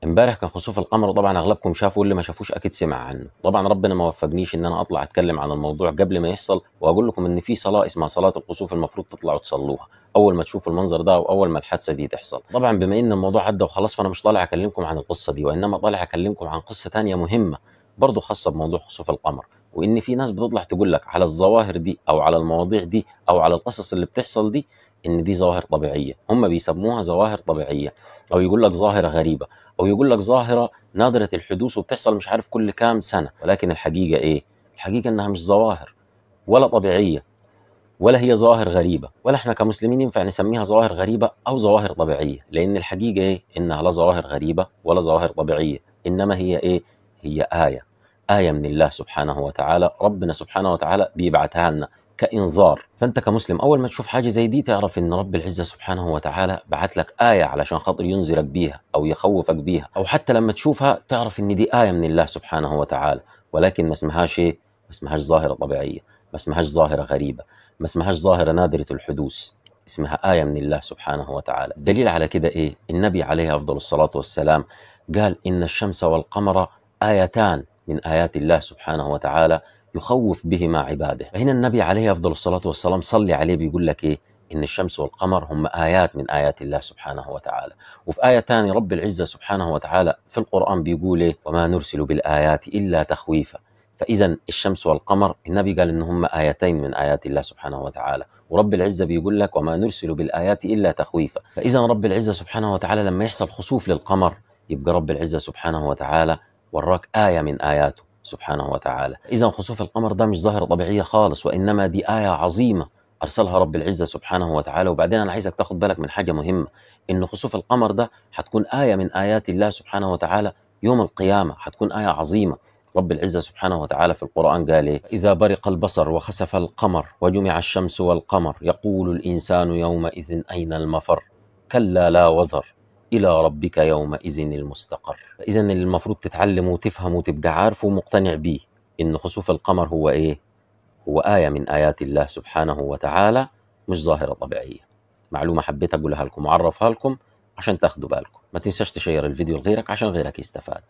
امبارح كان خسوف القمر، وطبعا اغلبكم شافوا، واللي ما شافوش اكيد سمع عنه. طبعا ربنا ما وفقنيش ان انا اطلع اتكلم عن الموضوع قبل ما يحصل، واقول لكم ان في صلاه اسمها صلاه الخسوف المفروض تطلعوا تصلوها اول ما تشوفوا المنظر ده واول ما الحادثه دي تحصل. طبعا بما ان الموضوع عدى وخلاص، فانا مش طالع اكلمكم عن القصه دي، وانما طالع اكلمكم عن قصه تانية مهمه برضه خاصه بموضوع خسوف القمر. وان في ناس بتطلع تقول لك على الظواهر دي او على المواضيع دي او على القصص اللي بتحصل دي ان دي ظواهر طبيعيه، هم بيسموها ظواهر طبيعيه، او يقول لك ظاهره غريبه، او يقول لك ظاهره نادرة الحدوث وبتحصل مش عارف كل كام سنة. ولكن الحقيقة ايه؟ الحقيقة انها مش ظواهر ولا طبيعية، ولا هي ظواهر غريبة، ولا احنا كمسلمين ينفع نسميها ظواهر غريبة او ظواهر طبيعية. لان الحقيقة ايه؟ انها لا ظواهر غريبة ولا ظواهر طبيعية، انما هي ايه؟ هي آية من الله سبحانه وتعالى. ربنا سبحانه وتعالى بيبعتها لنا كإنذار. فأنت كمسلم أول ما تشوف حاجة زي دي تعرف إن رب العزة سبحانه وتعالى بعت لك آية علشان خاطر ينذرك بيها أو يخوفك بيها، أو حتى لما تشوفها تعرف إن دي آية من الله سبحانه وتعالى. ولكن ما اسمهاش إيه؟ ما اسمهاش ظاهرة طبيعية، ما اسمهاش ظاهرة غريبة، ما اسمهاش ظاهرة نادرة الحدوث، اسمها آية من الله سبحانه وتعالى. الدليل على كده إيه؟ النبي عليه أفضل الصلاة والسلام قال إن الشمس والقمر آيتان من آيات الله سبحانه وتعالى يخوف بهما عباده. فهنا النبي عليه أفضل الصلاة والسلام صلي عليه بيقول لك إيه؟ إن الشمس والقمر هم آيات من آيات الله سبحانه وتعالى. وفي آية تانية رب العزة سبحانه وتعالى في القرآن بيقول إيه؟ وما نرسل بالآيات إلا تخويفا. فإذا الشمس والقمر النبي قال إن هم آيتين من آيات الله سبحانه وتعالى، ورب العزة بيقول لك وما نرسل بالآيات إلا تخويفا. فإذا رب العزة سبحانه وتعالى لما يحصل خسوف للقمر يبقى رب العزة سبحانه وتعالى وراك آية من آياته سبحانه وتعالى. إذا خسوف القمر ده مش ظاهرة طبيعية خالص، وإنما دي آية عظيمة أرسلها رب العزة سبحانه وتعالى. وبعدين أنا عايزك تاخد بالك من حاجة مهمة، إن خسوف القمر ده هتكون آية من آيات الله سبحانه وتعالى يوم القيامة، هتكون آية عظيمة. رب العزة سبحانه وتعالى في القرآن قال إيه؟ إذا برق البصر وخسف القمر وجمع الشمس والقمر يقول الإنسان يومئذ أين المفر كلا لا وزر إلى ربك يومئذ المستقر. إذا المفروض تتعلم وتفهم وتبقى عارف ومقتنع بيه إن خسوف القمر هو إيه؟ هو آية من آيات الله سبحانه وتعالى، مش ظاهرة طبيعية. معلومة حبيت أقولها لكم وأعرفها لكم عشان تاخدوا بالكم. ما تنساش تشير الفيديو لغيرك عشان غيرك يستفاد.